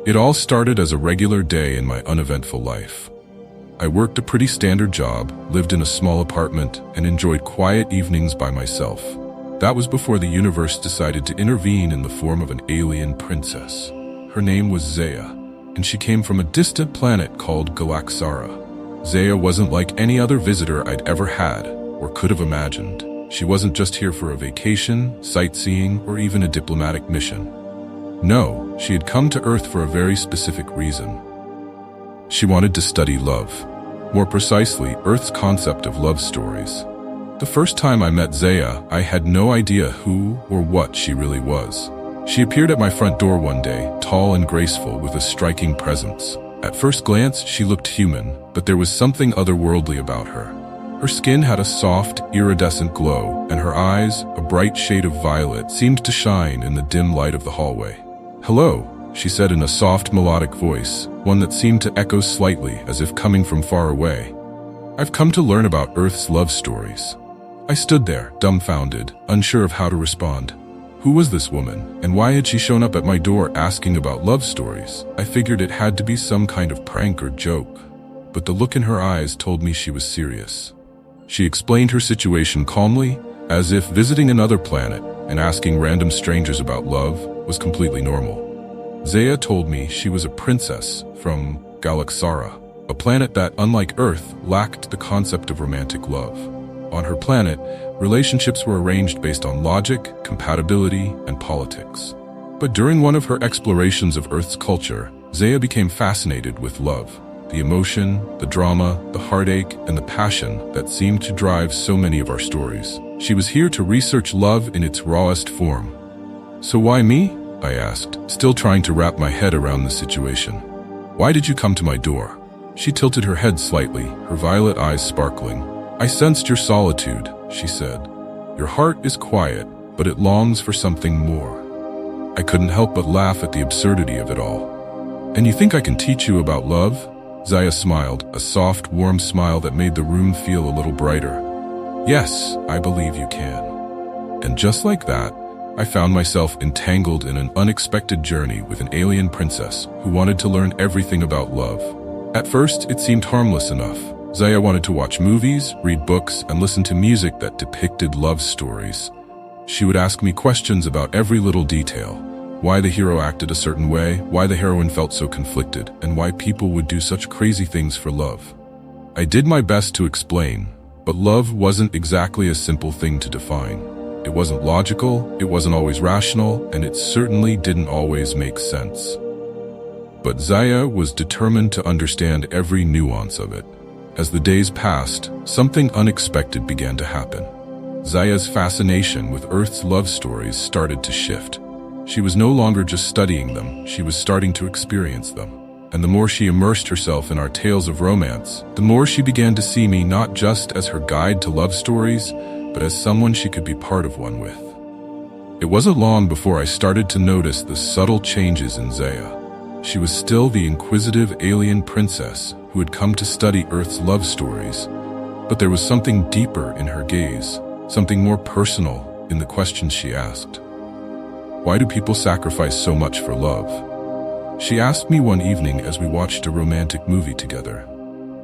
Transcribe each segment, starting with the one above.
It all started as a regular day in my uneventful life. I worked a pretty standard job, lived in a small apartment, and enjoyed quiet evenings by myself. That was before the universe decided to intervene in the form of an alien princess. Her name was Zaya, and she came from a distant planet called Galaxara. Zaya wasn't like any other visitor I'd ever had, or could have imagined. She wasn't just here for a vacation, sightseeing, or even a diplomatic mission. No, she had come to Earth for a very specific reason. She wanted to study love. More precisely, Earth's concept of love stories. The first time I met Zaya, I had no idea who or what she really was. She appeared at my front door one day, tall and graceful with a striking presence. At first glance, she looked human, but there was something otherworldly about her. Her skin had a soft, iridescent glow, and her eyes, a bright shade of violet, seemed to shine in the dim light of the hallway. "Hello," she said in a soft, melodic voice, one that seemed to echo slightly as if coming from far away. "I've come to learn about Earth's love stories." I stood there, dumbfounded, unsure of how to respond. Who was this woman, and why had she shown up at my door asking about love stories? I figured it had to be some kind of prank or joke, but the look in her eyes told me she was serious. She explained her situation calmly, as if visiting another planet and asking random strangers about love was completely normal. Zaya told me she was a princess from Galaxara, a planet that, unlike Earth, lacked the concept of romantic love. On her planet, relationships were arranged based on logic, compatibility, and politics. But during one of her explorations of Earth's culture, Zaya became fascinated with love. The emotion, the drama, the heartache, and the passion that seemed to drive so many of our stories. She was here to research love in its rawest form. "So why me?" I asked, still trying to wrap my head around the situation. "Why did you come to my door?" She tilted her head slightly, her violet eyes sparkling. "I sensed your solitude," she said. "Your heart is quiet, but it longs for something more." I couldn't help but laugh at the absurdity of it all. "And you think I can teach you about love?" Zaya smiled, a soft, warm smile that made the room feel a little brighter. "Yes, I believe you can." And just like that, I found myself entangled in an unexpected journey with an alien princess who wanted to learn everything about love. At first, it seemed harmless enough. Zaya wanted to watch movies, read books, and listen to music that depicted love stories. She would ask me questions about every little detail. Why the hero acted a certain way, why the heroine felt so conflicted, and why people would do such crazy things for love. I did my best to explain, but love wasn't exactly a simple thing to define. It wasn't logical, it wasn't always rational, and it certainly didn't always make sense. But Zaya was determined to understand every nuance of it. As the days passed, something unexpected began to happen. Zaya's fascination with Earth's love stories started to shift. She was no longer just studying them, she was starting to experience them. And the more she immersed herself in our tales of romance, the more she began to see me not just as her guide to love stories, but as someone she could be part of one with. It wasn't long before I started to notice the subtle changes in Zaya. She was still the inquisitive alien princess who had come to study Earth's love stories, but there was something deeper in her gaze, something more personal in the questions she asked. "Why do people sacrifice so much for love?" She asked me one evening as we watched a romantic movie together.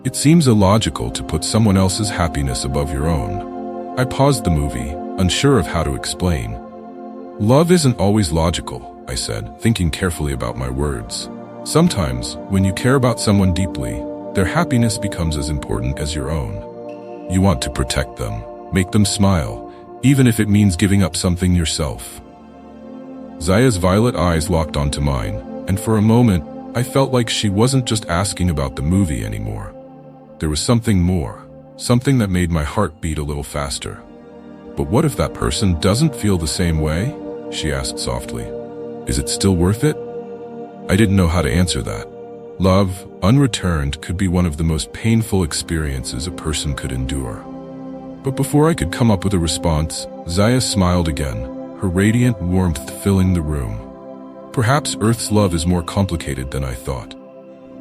"It seems illogical to put someone else's happiness above your own." I paused the movie, unsure of how to explain. "Love isn't always logical," I said, thinking carefully about my words. "Sometimes, when you care about someone deeply, their happiness becomes as important as your own. You want to protect them, make them smile, even if it means giving up something yourself." Zaya's violet eyes locked onto mine, and for a moment, I felt like she wasn't just asking about the movie anymore. There was something more, something that made my heart beat a little faster. "But what if that person doesn't feel the same way?" she asked softly. "Is it still worth it?" I didn't know how to answer that. Love, unreturned, could be one of the most painful experiences a person could endure. But before I could come up with a response, Zaya smiled again, her radiant warmth filling the room. Perhaps Earth's love is more complicated than I thought.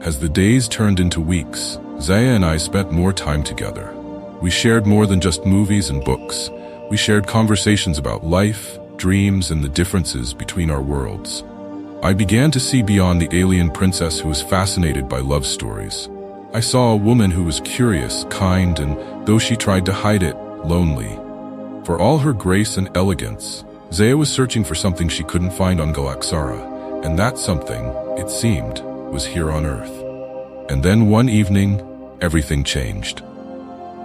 As the days turned into weeks, Zaya and I spent more time together. We shared more than just movies and books. We shared conversations about life, dreams, and the differences between our worlds. I began to see beyond the alien princess who was fascinated by love stories. I saw a woman who was curious, kind, and, though she tried to hide it, lonely. For all her grace and elegance, Zaya was searching for something she couldn't find on Galaxara, and that something, it seemed, was here on Earth. And then one evening, everything changed.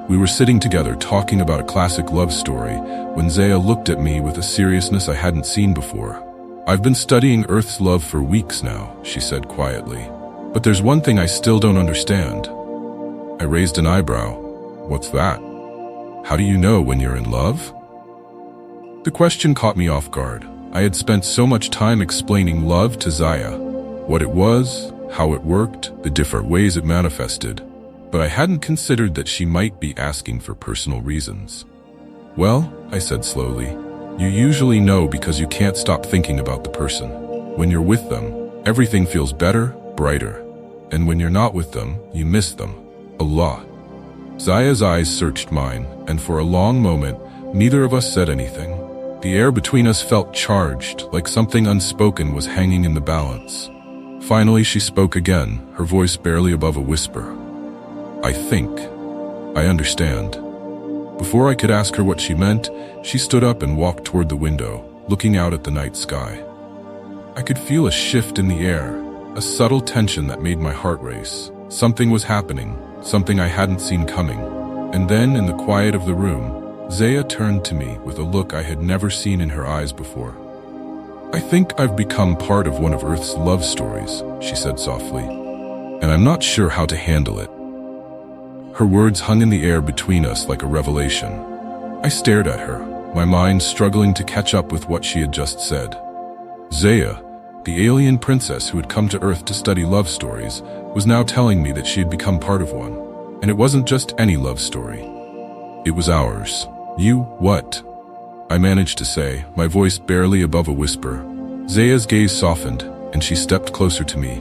We were sitting together talking about a classic love story when Zaya looked at me with a seriousness I hadn't seen before. "I've been studying Earth's love for weeks now," she said quietly. "But there's one thing I still don't understand." I raised an eyebrow. "What's that? How do you know when you're in love?" The question caught me off guard. I had spent so much time explaining love to Zaya, what it was, how it worked, the different ways it manifested, but I hadn't considered that she might be asking for personal reasons. "Well," I said slowly, "you usually know because you can't stop thinking about the person. When you're with them, everything feels better, brighter. And when you're not with them, you miss them. A lot." Zaya's eyes searched mine, and for a long moment, neither of us said anything. The air between us felt charged, like something unspoken was hanging in the balance. Finally, she spoke again, her voice barely above a whisper. "I think. I understand." Before I could ask her what she meant, she stood up and walked toward the window, looking out at the night sky. I could feel a shift in the air, a subtle tension that made my heart race. Something was happening, something I hadn't seen coming. And then, in the quiet of the room, Zaya turned to me with a look I had never seen in her eyes before. "I think I've become part of one of Earth's love stories," she said softly, "and I'm not sure how to handle it." Her words hung in the air between us like a revelation. I stared at her, my mind struggling to catch up with what she had just said. Zaya, the alien princess who had come to Earth to study love stories, was now telling me that she had become part of one. And it wasn't just any love story. It was ours. "You, what?" I managed to say, my voice barely above a whisper. Zaya's gaze softened, and she stepped closer to me.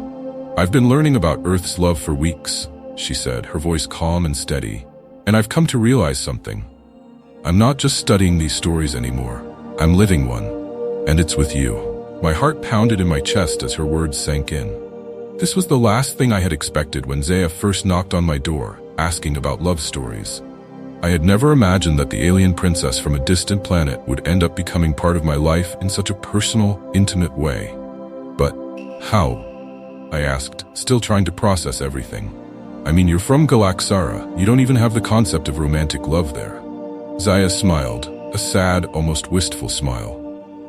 "I've been learning about Earth's love for weeks," she said, her voice calm and steady. "And I've come to realize something. I'm not just studying these stories anymore. I'm living one. And it's with you." My heart pounded in my chest as her words sank in. This was the last thing I had expected when Zaya first knocked on my door, asking about love stories. I had never imagined that the alien princess from a distant planet would end up becoming part of my life in such a personal, intimate way. "But how?" I asked, still trying to process everything. "I mean, you're from Galaxara. You don't even have the concept of romantic love there." Zaya smiled, a sad, almost wistful smile.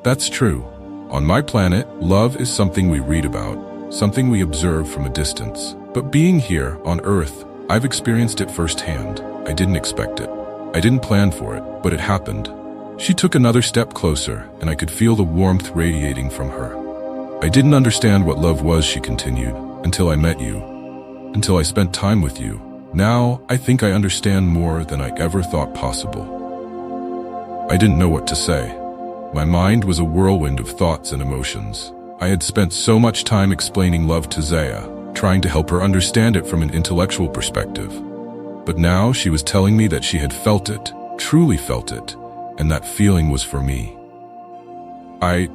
"That's true. On my planet, love is something we read about, something we observe from a distance. But being here, on Earth, I've experienced it firsthand. I didn't expect it. I didn't plan for it, but it happened." She took another step closer, and I could feel the warmth radiating from her. "I didn't understand what love was," she continued, "until I met you. Until I spent time with you. Now, I think I understand more than I ever thought possible." I didn't know what to say. My mind was a whirlwind of thoughts and emotions. I had spent so much time explaining love to Zaya, trying to help her understand it from an intellectual perspective. But now she was telling me that she had felt it, truly felt it, and that feeling was for me. I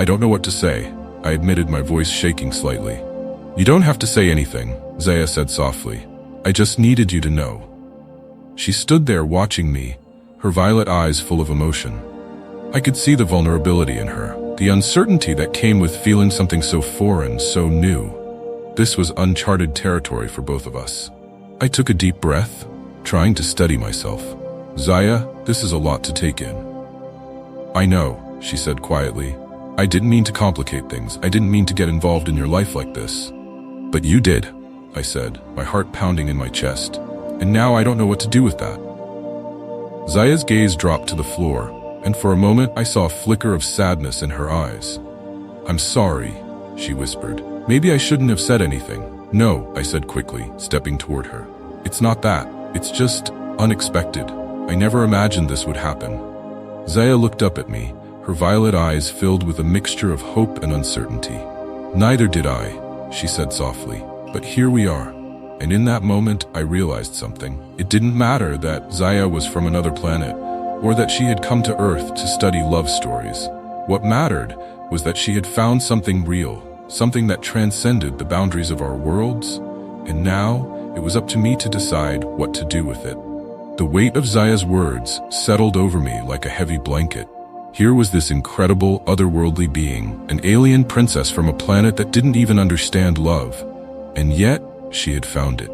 don't know what to say," I admitted, my voice shaking slightly. "You don't have to say anything," Zaya said softly. "I just needed you to know." She stood there watching me, her violet eyes full of emotion. I could see the vulnerability in her, the uncertainty that came with feeling something so foreign, so new. This was uncharted territory for both of us. I took a deep breath, trying to steady myself. "Zaya, this is a lot to take in." "I know," she said quietly. "I didn't mean to complicate things. I didn't mean to get involved in your life like this." "But you did," I said, my heart pounding in my chest. "And now I don't know what to do with that." Zaya's gaze dropped to the floor, and for a moment I saw a flicker of sadness in her eyes. "I'm sorry," she whispered. "Maybe I shouldn't have said anything." "No," I said quickly, stepping toward her. "It's not that. It's just unexpected. I never imagined this would happen." Zaya looked up at me, her violet eyes filled with a mixture of hope and uncertainty. "Neither did I," she said softly. "But here we are." And in that moment, I realized something. It didn't matter that Zaya was from another planet, or that she had come to Earth to study love stories. What mattered was that she had found something real, something that transcended the boundaries of our worlds, and now it was up to me to decide what to do with it. The weight of Zaya's words settled over me like a heavy blanket. Here was this incredible, otherworldly being, an alien princess from a planet that didn't even understand love, and yet she had found it.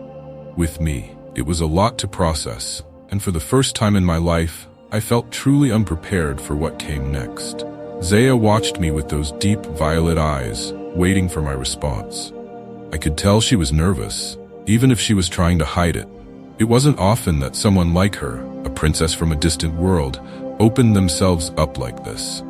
With me, it was a lot to process, and for the first time in my life, I felt truly unprepared for what came next. Zaya watched me with those deep violet eyes, waiting for my response. I could tell she was nervous, even if she was trying to hide it. It wasn't often that someone like her, a princess from a distant world, opened themselves up like this.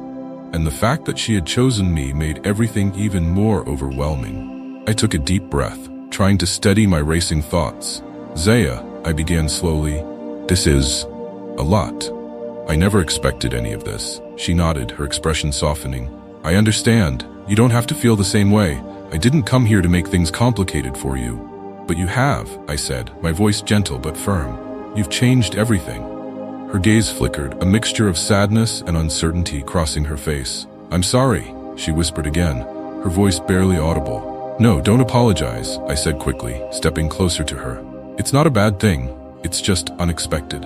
And the fact that she had chosen me made everything even more overwhelming. I took a deep breath, trying to steady my racing thoughts. Zaya, I began slowly, this is a lot. I never expected any of this. She nodded, her expression softening. I understand. You don't have to feel the same way. I didn't come here to make things complicated for you. But you have, I said, my voice gentle but firm. You've changed everything. Her gaze flickered, a mixture of sadness and uncertainty crossing her face. I'm sorry, she whispered again, her voice barely audible. No, don't apologize, I said quickly, stepping closer to her. It's not a bad thing. It's just unexpected.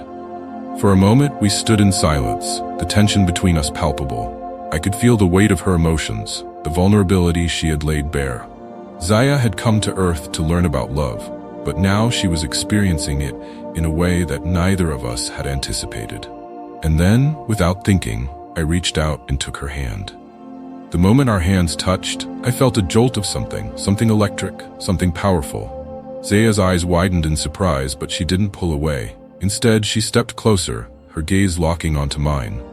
For a moment, we stood in silence, the tension between us palpable. I could feel the weight of her emotions, the vulnerability she had laid bare. Zaya had come to Earth to learn about love, but now she was experiencing it in a way that neither of us had anticipated. And then, without thinking, I reached out and took her hand. The moment our hands touched, I felt a jolt of something electric, something powerful. Zaya's eyes widened in surprise, but she didn't pull away. Instead, she stepped closer, her gaze locking onto mine.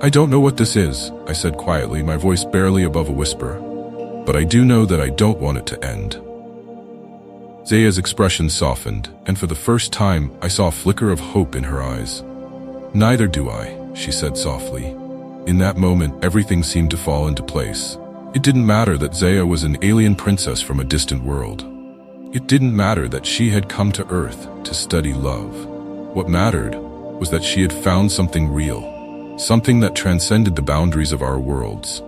I don't know what this is, I said quietly, my voice barely above a whisper. But I do know that I don't want it to end. Zaya's expression softened, and for the first time, I saw a flicker of hope in her eyes. Neither do I, she said softly. In that moment, everything seemed to fall into place. It didn't matter that Zaya was an alien princess from a distant world. It didn't matter that she had come to Earth to study love. What mattered was that she had found something real, something that transcended the boundaries of our worlds.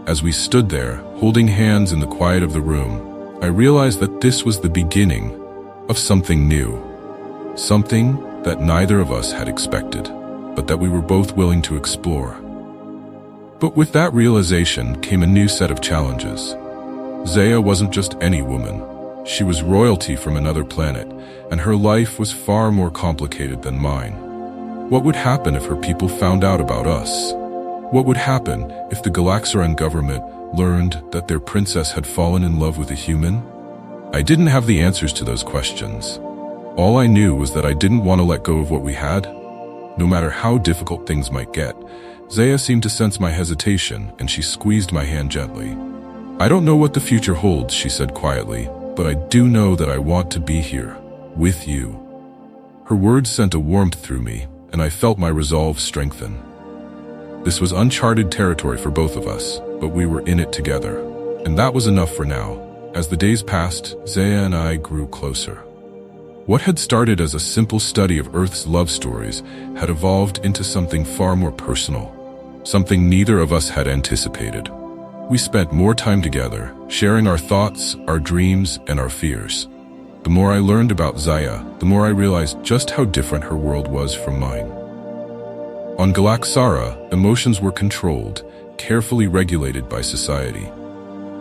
As we stood there, holding hands in the quiet of the room, I realized that this was the beginning of something new. Something that neither of us had expected, but that we were both willing to explore. But with that realization came a new set of challenges. Zaya wasn't just any woman. She was royalty from another planet, and her life was far more complicated than mine. What would happen if her people found out about us? What would happen if the Galaxaran government learned that their princess had fallen in love with a human? I didn't have the answers to those questions. All I knew was that I didn't want to let go of what we had. No matter how difficult things might get, Zaya seemed to sense my hesitation, and she squeezed my hand gently. I don't know what the future holds, she said quietly, but I do know that I want to be here, with you. Her words sent a warmth through me, and I felt my resolve strengthen. This was uncharted territory for both of us, but we were in it together. And that was enough for now. As the days passed, Zaya and I grew closer. What had started as a simple study of Earth's love stories had evolved into something far more personal, something neither of us had anticipated. We spent more time together, sharing our thoughts, our dreams, and our fears. The more I learned about Zaya, the more I realized just how different her world was from mine. On Galaxara, emotions were controlled, carefully regulated by society.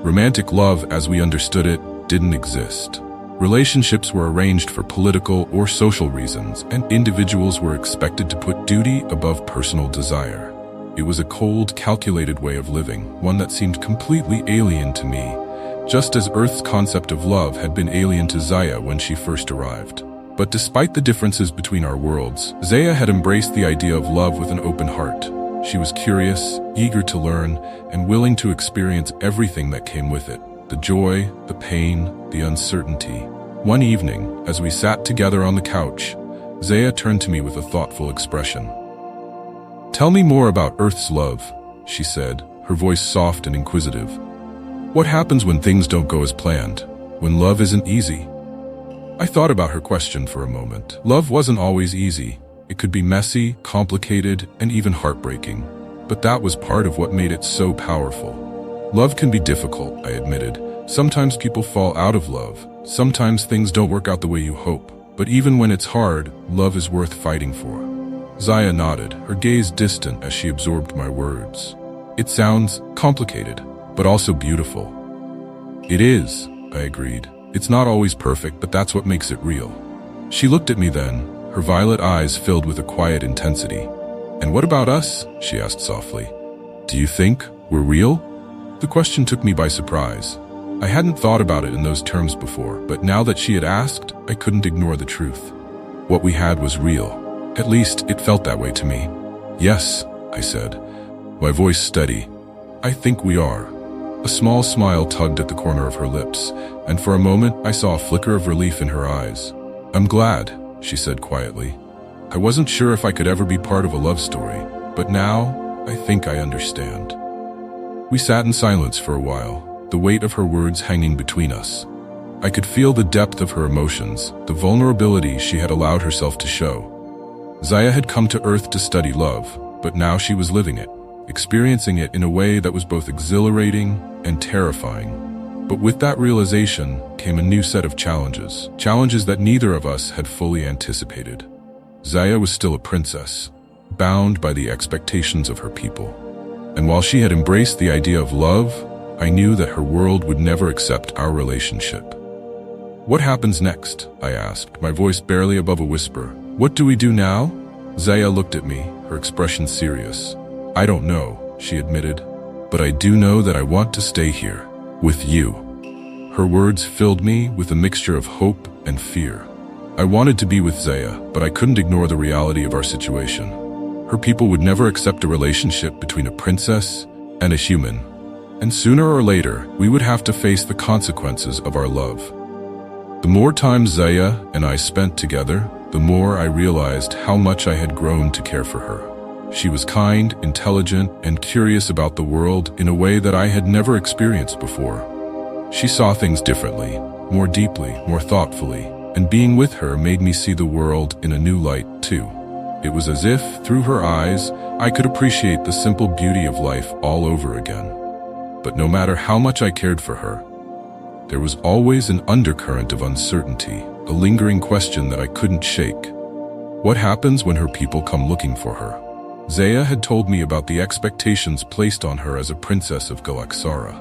Romantic love, as we understood it, didn't exist. Relationships were arranged for political or social reasons, and individuals were expected to put duty above personal desire. It was a cold, calculated way of living, one that seemed completely alien to me, just as Earth's concept of love had been alien to Zaya when she first arrived. But despite the differences between our worlds, Zaya had embraced the idea of love with an open heart. She was curious, eager to learn, and willing to experience everything that came with it. The joy, the pain, the uncertainty. One evening, as we sat together on the couch, Zaya turned to me with a thoughtful expression. Tell me more about Earth's love, she said, her voice soft and inquisitive. What happens when things don't go as planned? When love isn't easy? I thought about her question for a moment. Love wasn't always easy. It could be messy, complicated, and even heartbreaking. But that was part of what made it so powerful. Love can be difficult, I admitted. Sometimes people fall out of love. Sometimes things don't work out the way you hope. But even when it's hard, love is worth fighting for. Zaya nodded, her gaze distant as she absorbed my words. It sounds complicated, but also beautiful. It is, I agreed. It's not always perfect, but that's what makes it real. She looked at me then, her violet eyes filled with a quiet intensity. And what about us? She asked softly. Do you think we're real? The question took me by surprise. I hadn't thought about it in those terms before, but now that she had asked, I couldn't ignore the truth. What we had was real. At least, it felt that way to me. Yes, I said, my voice steady. I think we are. A small smile tugged at the corner of her lips, and for a moment I saw a flicker of relief in her eyes. I'm glad, she said quietly. I wasn't sure if I could ever be part of a love story, but now I think I understand. We sat in silence for a while, the weight of her words hanging between us. I could feel the depth of her emotions, the vulnerability she had allowed herself to show. Zaya had come to Earth to study love, but now she was living it, experiencing it in a way that was both exhilarating and terrifying. But with that realization came a new set of challenges that neither of us had fully anticipated. Zaya was still a princess, bound by the expectations of her people. And while she had embraced the idea of love, I knew that her world would never accept our relationship. What happens next? I asked, my voice barely above a whisper. What do we do now? Zaya looked at me, her expression serious. I don't know, she admitted, but I do know that I want to stay here, with you. Her words filled me with a mixture of hope and fear. I wanted to be with Zaya, but I couldn't ignore the reality of our situation. Her people would never accept a relationship between a princess and a human, and sooner or later, we would have to face the consequences of our love. The more time Zaya and I spent together, the more I realized how much I had grown to care for her. She was kind, intelligent, and curious about the world in a way that I had never experienced before. She saw things differently, more deeply, more thoughtfully, and being with her made me see the world in a new light, too. It was as if, through her eyes, I could appreciate the simple beauty of life all over again. But no matter how much I cared for her, there was always an undercurrent of uncertainty, a lingering question that I couldn't shake. What happens when her people come looking for her? Zaya had told me about the expectations placed on her as a princess of Galaxara.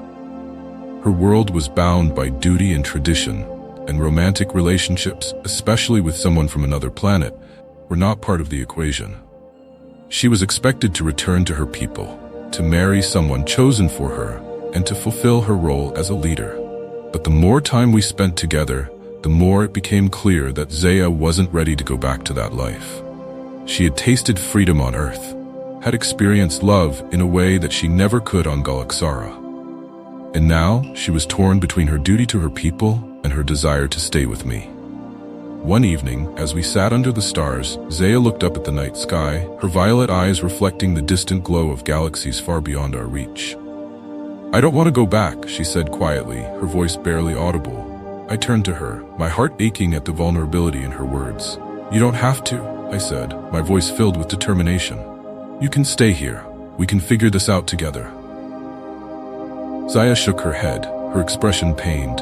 Her world was bound by duty and tradition, and romantic relationships, especially with someone from another planet, were not part of the equation. She was expected to return to her people, to marry someone chosen for her, and to fulfill her role as a leader. But the more time we spent together, the more it became clear that Zaya wasn't ready to go back to that life. She had tasted freedom on Earth, had experienced love in a way that she never could on Galaxara. And now she was torn between her duty to her people and her desire to stay with me. One evening, as we sat under the stars, Zaya looked up at the night sky, her violet eyes reflecting the distant glow of galaxies far beyond our reach. I don't want to go back, she said quietly, her voice barely audible. I turned to her, my heart aching at the vulnerability in her words. You don't have to, I said, my voice filled with determination. You can stay here. We can figure this out together. Zaya shook her head, her expression pained.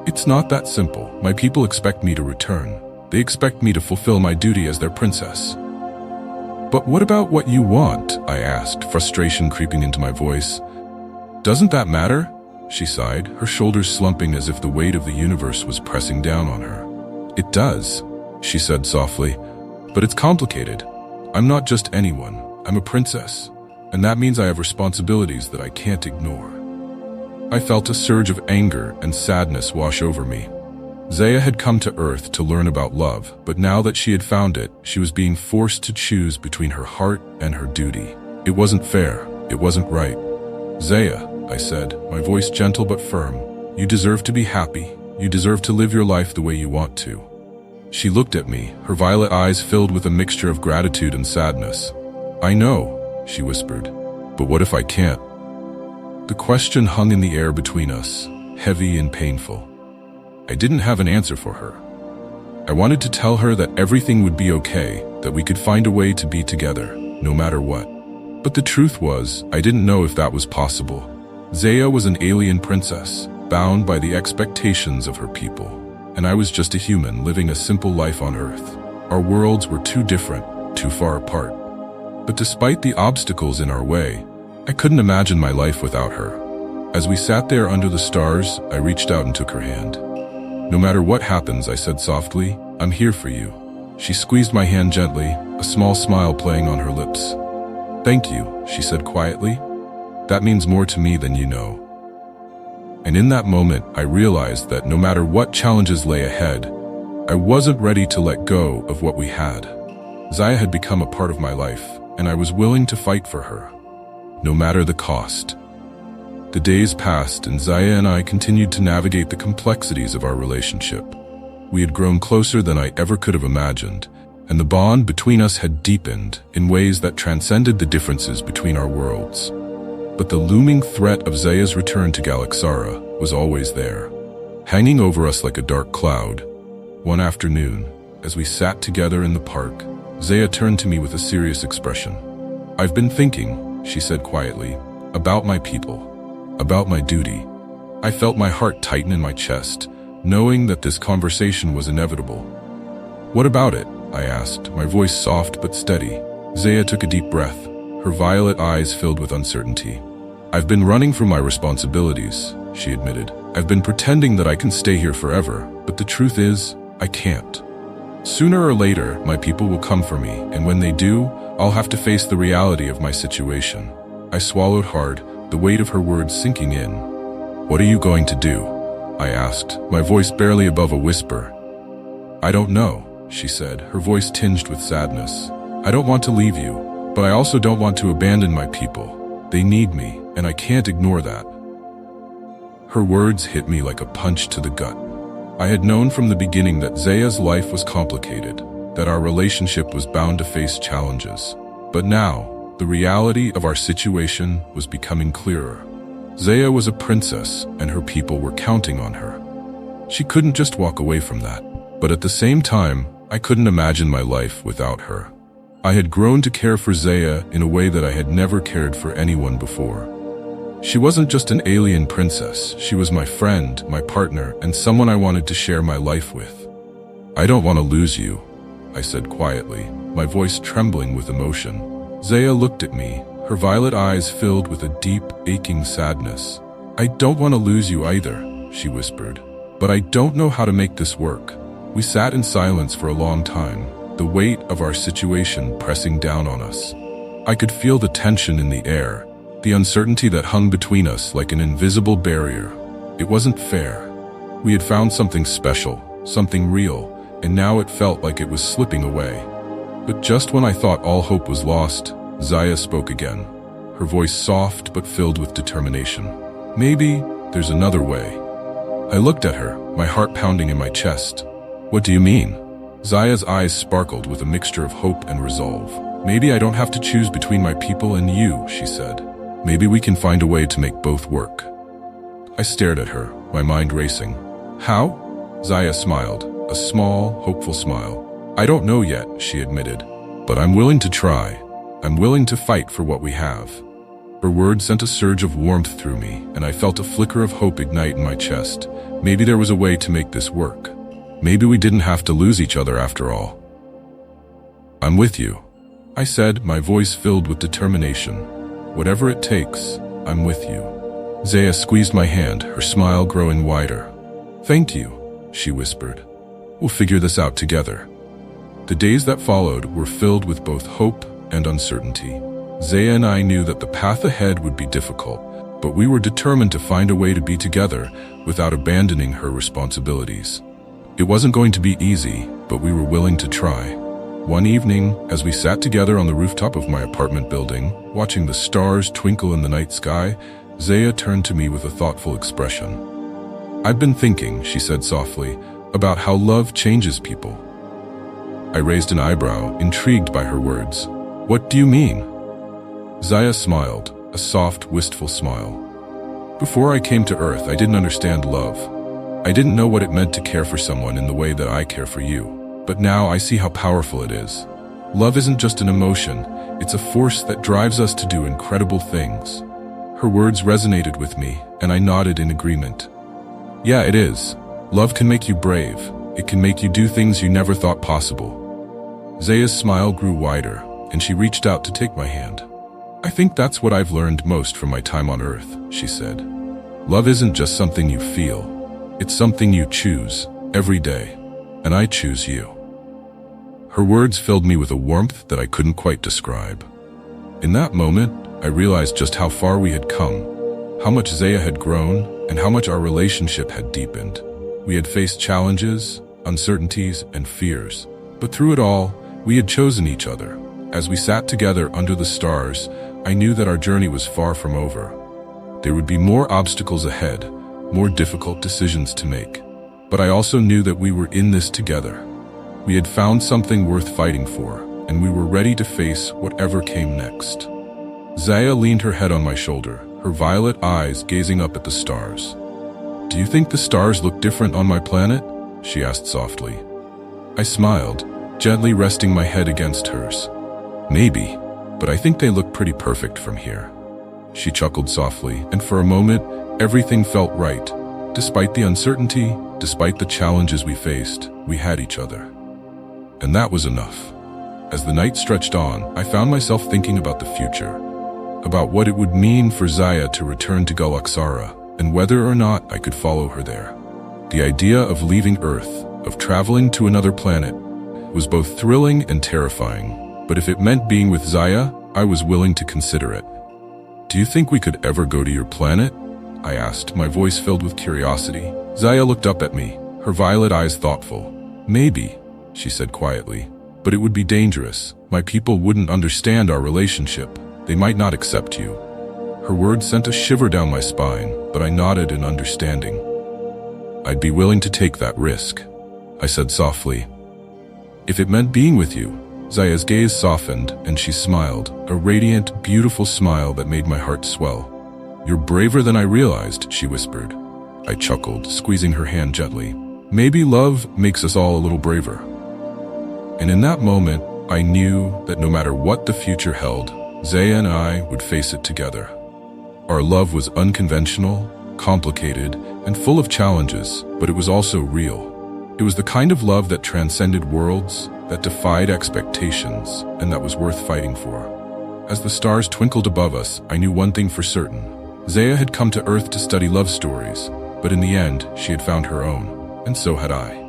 It's not that simple. My people expect me to return. They expect me to fulfill my duty as their princess. But what about what you want? I asked, frustration creeping into my voice. Doesn't that matter? She sighed, her shoulders slumping as if the weight of the universe was pressing down on her. It does, she said softly, but it's complicated. I'm not just anyone. I'm a princess, and that means I have responsibilities that I can't ignore. I felt a surge of anger and sadness wash over me. Zaya had come to Earth to learn about love, but now that she had found it, she was being forced to choose between her heart and her duty. It wasn't fair. It wasn't right. Zaya, I said, my voice gentle but firm, you deserve to be happy. You deserve to live your life the way you want to. She looked at me, her violet eyes filled with a mixture of gratitude and sadness. I know, she whispered, but what if I can't? The question hung in the air between us, heavy and painful. I didn't have an answer for her. I wanted to tell her that everything would be okay, that we could find a way to be together, no matter what. But the truth was, I didn't know if that was possible. Zaya was an alien princess, bound by the expectations of her people, and I was just a human living a simple life on Earth. Our worlds were too different, too far apart. But despite the obstacles in our way, I couldn't imagine my life without her. As we sat there under the stars, I reached out and took her hand. "No matter what happens," I said softly, "I'm here for you." She squeezed my hand gently, a small smile playing on her lips. "Thank you," she said quietly. "That means more to me than you know." And in that moment, I realized that no matter what challenges lay ahead, I wasn't ready to let go of what we had. Zaya had become a part of my life, and I was willing to fight for her, no matter the cost. The days passed, and Zaya and I continued to navigate the complexities of our relationship. We had grown closer than I ever could have imagined, and the bond between us had deepened in ways that transcended the differences between our worlds. But the looming threat of Zaya's return to Galaxara was always there, hanging over us like a dark cloud. One afternoon, as we sat together in the park, Zaya turned to me with a serious expression. "I've been thinking," she said quietly, "about my people, about my duty." I felt my heart tighten in my chest, knowing that this conversation was inevitable. "What about it?" I asked, my voice soft but steady. Zaya took a deep breath, her violet eyes filled with uncertainty. "I've been running from my responsibilities," she admitted. "I've been pretending that I can stay here forever, but the truth is, I can't. Sooner or later, my people will come for me, and when they do, I'll have to face the reality of my situation." I swallowed hard, the weight of her words sinking in. "What are you going to do?" I asked, my voice barely above a whisper. "I don't know," she said, her voice tinged with sadness. "I don't want to leave you, but I also don't want to abandon my people. They need me, and I can't ignore that." Her words hit me like a punch to the gut. I had known from the beginning that Zaya's life was complicated, that our relationship was bound to face challenges. But now, the reality of our situation was becoming clearer. Zaya was a princess, and her people were counting on her. She couldn't just walk away from that. But at the same time, I couldn't imagine my life without her. I had grown to care for Zaya in a way that I had never cared for anyone before. She wasn't just an alien princess, she was my friend, my partner, and someone I wanted to share my life with. "I don't want to lose you," I said quietly, my voice trembling with emotion. Zaya looked at me, her violet eyes filled with a deep, aching sadness. "I don't want to lose you either," she whispered. "But I don't know how to make this work." We sat in silence for a long time, the weight of our situation pressing down on us. I could feel the tension in the air, the uncertainty that hung between us like an invisible barrier. It wasn't fair. We had found something special, something real, and now it felt like it was slipping away. But just when I thought all hope was lost, Zaya spoke again, her voice soft but filled with determination. "Maybe there's another way." I looked at her, my heart pounding in my chest. "What do you mean?" Zaya's eyes sparkled with a mixture of hope and resolve. "Maybe I don't have to choose between my people and you," she said. "Maybe we can find a way to make both work." I stared at her, my mind racing. "How?" Zaya smiled, a small, hopeful smile. "I don't know yet," she admitted, "but I'm willing to try. I'm willing to fight for what we have." Her words sent a surge of warmth through me, and I felt a flicker of hope ignite in my chest. Maybe there was a way to make this work. Maybe we didn't have to lose each other after all. "I'm with you," I said, my voice filled with determination. "Whatever it takes, I'm with you." Zaya squeezed my hand, her smile growing wider. "Thank you," she whispered. "We'll figure this out together." The days that followed were filled with both hope and uncertainty. Zaya and I knew that the path ahead would be difficult, but we were determined to find a way to be together without abandoning her responsibilities. It wasn't going to be easy, but we were willing to try. One evening, as we sat together on the rooftop of my apartment building, watching the stars twinkle in the night sky, Zaya turned to me with a thoughtful expression. "I've been thinking," she said softly, "about how love changes people." I raised an eyebrow, intrigued by her words. "What do you mean?" Zaya smiled, a soft, wistful smile. "Before I came to Earth, I didn't understand love. I didn't know what it meant to care for someone in the way that I care for you. But now I see how powerful it is. Love isn't just an emotion, it's a force that drives us to do incredible things." Her words resonated with me, and I nodded in agreement. Yeah, it is. Love can make you brave. It can make you do things you never thought possible. Zaya's smile grew wider, and she reached out to take my hand. I think that's what I've learned most from my time on Earth, she said. Love isn't just something you feel. It's something you choose, every day. And I choose you. Her words filled me with a warmth that I couldn't quite describe. In that moment, I realized just how far we had come, how much Zaya had grown, and how much our relationship had deepened. We had faced challenges, uncertainties, and fears, but through it all, we had chosen each other. As we sat together under the stars, I knew that our journey was far from over. There would be more obstacles ahead, more difficult decisions to make. But I also knew that we were in this together. We had found something worth fighting for, and we were ready to face whatever came next. Zaya leaned her head on my shoulder, her violet eyes gazing up at the stars. Do you think the stars look different on my planet? She asked softly. I smiled, gently resting my head against hers. Maybe, but I think they look pretty perfect from here. She chuckled softly, and for a moment, everything felt right. Despite the uncertainty, despite the challenges we faced, we had each other. And that was enough. As the night stretched on, I found myself thinking about the future, about what it would mean for Zaya to return to Galaxara, and whether or not I could follow her there. The idea of leaving Earth, of traveling to another planet, was both thrilling and terrifying, but if it meant being with Zaya, I was willing to consider it. Do you think we could ever go to your planet? I asked, my voice filled with curiosity. Zaya looked up at me, her violet eyes thoughtful. Maybe, she said quietly, but it would be dangerous. My people wouldn't understand our relationship. They might not accept you. Her words sent a shiver down my spine, but I nodded in understanding. I'd be willing to take that risk, I said softly. If it meant being with you. Zaya's gaze softened, and she smiled, a radiant, beautiful smile that made my heart swell. You're braver than I realized, she whispered. I chuckled, squeezing her hand gently. Maybe love makes us all a little braver. And in that moment, I knew that no matter what the future held, Zaya and I would face it together. Our love was unconventional, complicated, and full of challenges, but it was also real. It was the kind of love that transcended worlds, that defied expectations, and that was worth fighting for. As the stars twinkled above us, I knew one thing for certain. Zaya had come to Earth to study love stories, but in the end, she had found her own, and so had I.